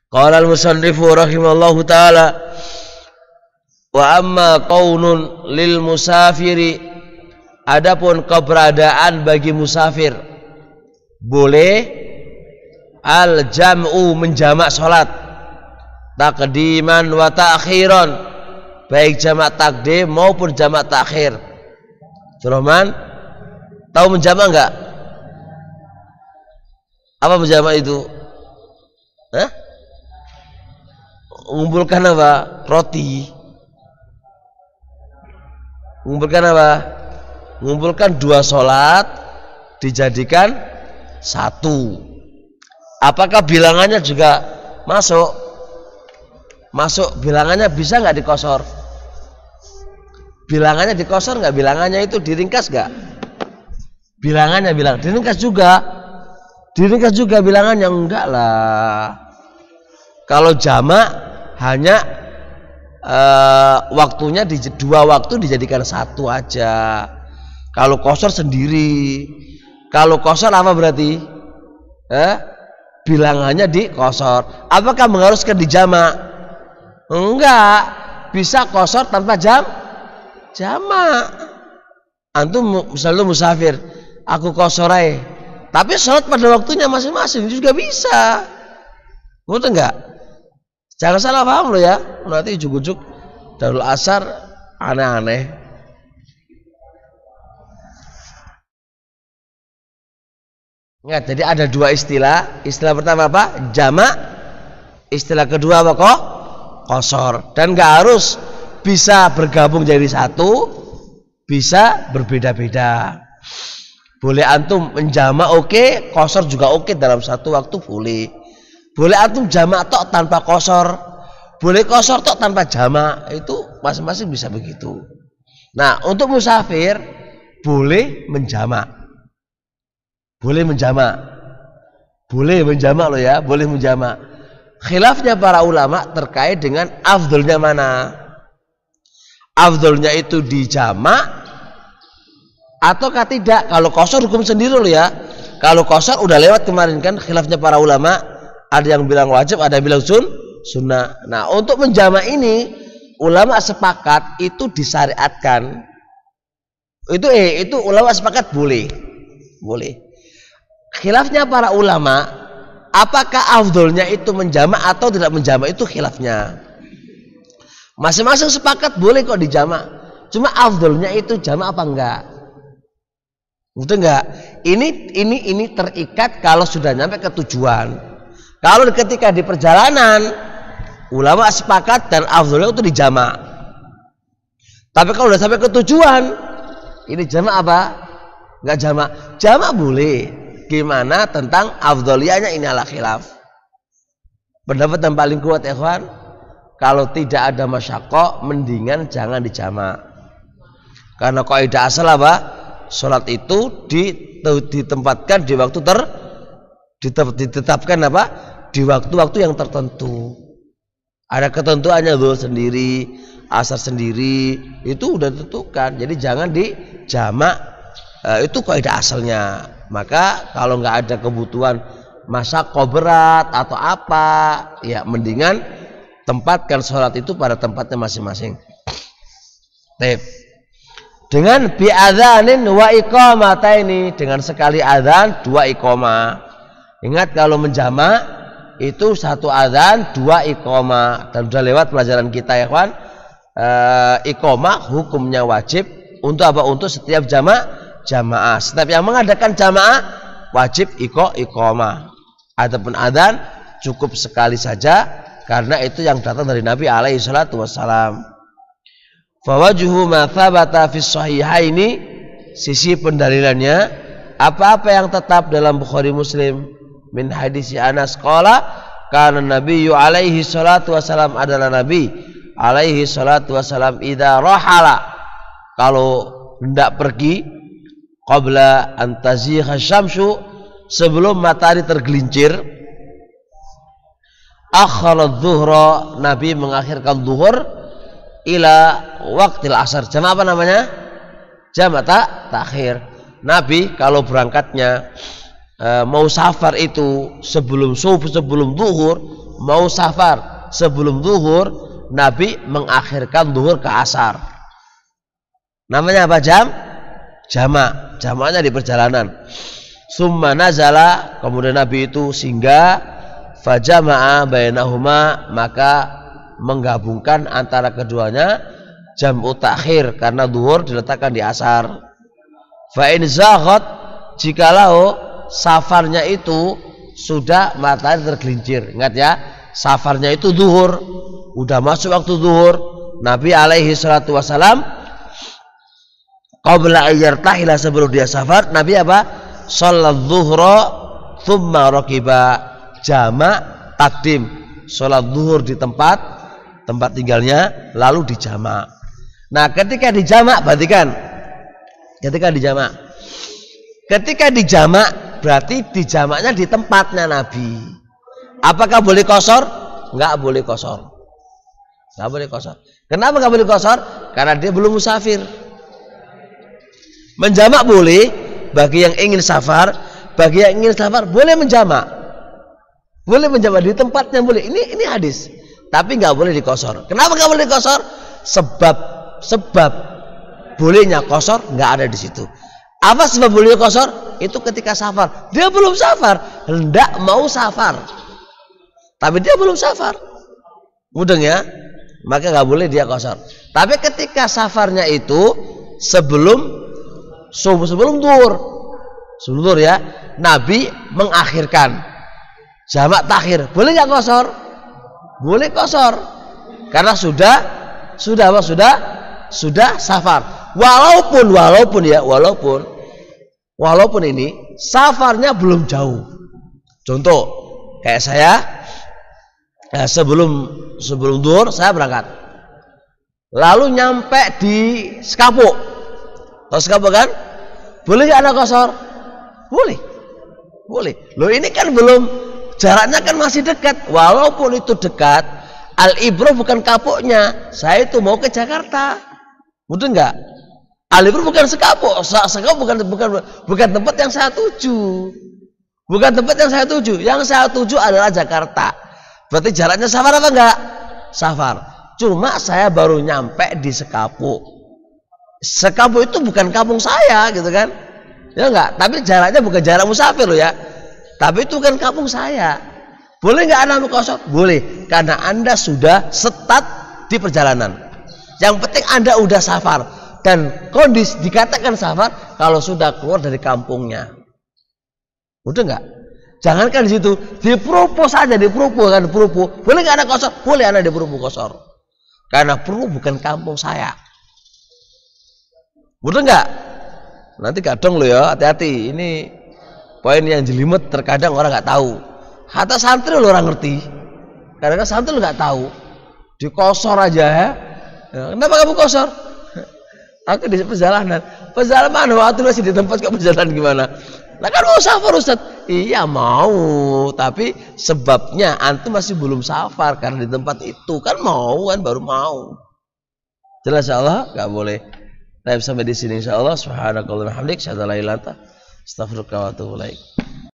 Qala al-musannifu rahimallahu taala wa amma qaunun lil musafiri, adapun keberadaan bagi musafir boleh al jam'u menjamak salat taqdiman wa ta'khiran, baik jamak takdim maupun jamak takhir. Rahman tahu menjamak enggak? Apa menjamak itu? Hah? Mengumpulkan apa? Roti. Mengumpulkan apa? Mengumpulkan dua sholat dijadikan satu. Apakah bilangannya juga masuk? Masuk. Bilangannya bisa nggak dikosor? Bilangannya dikosor nggak? Bilangannya itu diringkas nggak? Bilangannya diringkas juga. Diringkas juga bilangannya, enggak lah. Kalau jamak hanya waktunya di dua waktu dijadikan satu aja. Kalau kosor sendiri. Kalau kosor apa berarti? Bilangannya dikosor. Apakah mengharuskan dijamak? Enggak. Bisa kosor tanpa jamak. Antum misalnya musafir, aku kosor aja. Tapi sholat pada waktunya masing-masing juga bisa. Betul enggak? Jangan salah paham lo ya. Nanti ujuk-ujuk Darul Asar aneh-aneh. Ingat, jadi ada dua istilah. Istilah pertama apa? Jamak. Istilah kedua apa kok? Qasar. Dan enggak harus bisa bergabung jadi satu, bisa berbeda-beda. Boleh antum menjamak oke, qasar juga oke dalam satu waktu boleh. Boleh antum jamak tok tanpa qasar, boleh qasar tok tanpa jamak, itu masing-masing bisa begitu. Nah, untuk musafir boleh menjamak. Boleh menjamak. Boleh menjamak loh ya, boleh menjamak. Khilafnya para ulama terkait dengan afdolnya mana. Afdolnya itu dijamak ataukah tidak? Kalau qasar hukum sendiri loh ya. Kalau qasar udah lewat kemarin kan khilafnya para ulama. Ada yang bilang wajib, ada yang bilang sunnah. Nah, untuk menjamak ini ulama sepakat itu disyariatkan. Itu ulama sepakat boleh. Boleh. Khilafnya para ulama, apakah afdolnya itu menjamak atau tidak menjamak, itu khilafnya. Masing-masing sepakat boleh kok dijamak. Cuma afdolnya itu jamak apa enggak? Betul enggak? Ini terikat kalau sudah nyampe ke tujuan. Kalau ketika di perjalanan ulama sepakat dan afdolnya itu dijamak. Tapi kalau sudah sampai ke tujuan, ini jamak apa? Enggak jamak. Jamak boleh. Gimana tentang afdoliyahnya, ini ala khilaf. Pendapat yang paling kuat ya kawan, kalau tidak ada masyaqah mendingan jangan dijamak. Karena kaidah asal apa? Salat itu ditempatkan di waktu ditetapkan apa? Di waktu-waktu yang tertentu. Ada ketentuannya, zuhur sendiri, asar sendiri, itu udah ditentukan. Jadi jangan dijamak. Itu kaidah asalnya. Maka kalau nggak ada kebutuhan masyaqah berat atau apa, ya mendingan tempatkan sholat itu pada tempatnya masing-masing. Dengan bi'adzanin wa iqamataini, dengan sekali adzan dua iqamah. Ingat kalau menjamak itu satu adzan dua iqamah, dan sudah lewat pelajaran kita ya kawan. Iqamah hukumnya wajib untuk apa? Untuk setiap jamaah. Setiap yang mengadakan jamaah wajib iqamah. Adapun adzan cukup sekali saja, karena itu yang datang dari Nabi alaihi salatu wassalam. Fawajuhu ma thabata fi sahihaini, sisi pendalilannya apa-apa yang tetap dalam Bukhari Muslim min hadis Anas qala kana Nabiyyu alaihi salatu wassalam, adalah Nabi alaihi salatu wassalam idza rahala, kalau hendak pergi, qabla an tazigha syamsu, sebelum matahari tergelincir, akhara adh-dhuhra, Nabi mengakhirkan zuhur ila waqtil asar. Jamak apa namanya? Jamak takhir. Nabi kalau berangkatnya mau safar itu sebelum subuh, sebelum zuhur, mau safar sebelum zuhur, Nabi mengakhirkan zuhur ke asar. Namanya apa? Jamak. Jamaknya di perjalanan. Summa nazala, kemudian Nabi itu singgah, fajama'a bainahuma, maka menggabungkan antara keduanya, jam'u ta'khir, karena zuhur diletakkan di asar. Fa in zaghat, jikalau safarnya itu sudah matahari tergelincir. Ingat ya, safarnya itu zuhur, udah masuk waktu zuhur. Nabi alaihi salatu wasalam qabla ayyartahila, sebelum dia safar, Nabi apa? Sholat zuhra thumma rakiba, jamak takdim, sholat zuhur di tempat tinggalnya, lalu dijamak. Nah, ketika dijamak, perhatikan, ketika dijamak berarti dijamaknya di tempatnya Nabi. Apakah boleh qashar? Enggak boleh qashar. Enggak boleh qashar. Kenapa enggak boleh qashar? Karena dia belum musafir. Menjamak boleh bagi yang ingin safar, boleh menjamak. Boleh menjamak di tempatnya boleh. Ini hadis. Tapi enggak boleh diqashar. Kenapa enggak boleh diqashar? Sebab bolehnya qashar enggak ada di situ. Apa sebab boleh qashar? Itu ketika safar. Dia belum safar, hendak mau safar. Tapi dia belum safar. Mudeng ya? Maka enggak boleh dia qashar. Tapi ketika safarnya itu sebelum zuhur ya, Nabi mengakhirkan jamak takhir. Boleh nggak qashar? Boleh qashar. Karena sudah safar. Walaupun ini safarnya belum jauh. Contoh, kayak saya sebelum zuhur saya berangkat. Lalu nyampe di Sekapuk. Tahu Sekapuk kan? Boleh nggak ada qashar? Boleh. Loh, ini kan belum, jaraknya kan masih dekat. Walaupun itu dekat, al-ibrah bukan kapuknya. Saya itu mau ke Jakarta. Betul nggak? Al-ibrah bukan Sekapuk. Sekapuk bukan tempat yang saya tuju. Yang saya tuju adalah Jakarta. Berarti jaraknya safar apa enggak? Safar. Cuma saya baru nyampe di Sekapuk. Sekapuk itu bukan kampung saya, gitu kan? Ya enggak? Tapi jaraknya bukan jarak musafir loh ya. Tapi itu kan kampung saya. Boleh enggak Anda qashar? Boleh, karena Anda sudah start di perjalanan. Yang penting Anda udah safar, dan kondisi dikatakan safar kalau sudah keluar dari kampungnya. Udah enggak? Jangankan di situ, di Purwo saja, di Purwo. Boleh enggak Anda qashar? Boleh Anda di Purwo qashar. Karena Purwo bukan kampung saya. Betul enggak? Nanti kadang lo ya, hati-hati. Ini poin yang jelimet, terkadang orang nggak tahu. Hatta santri lo orang ngerti. Karena santri lo nggak tahu. Di qashar aja ya. Kenapa kamu qashar? Aku di perjalanan. Perjalanan mana? Waktu masih di tempat kok perjalanan gimana? Nah kan mau safar Ustaz. Iya mau, tapi sebabnya antum masih belum safar karena di tempat itu kan baru mau. Jelas insyaallah nggak boleh. Sampai di sini insyaallah. Subhanakallahumma wa bihamdika asyhadu an la ilaha illa anta astaghfiruka wa atubu ilaik.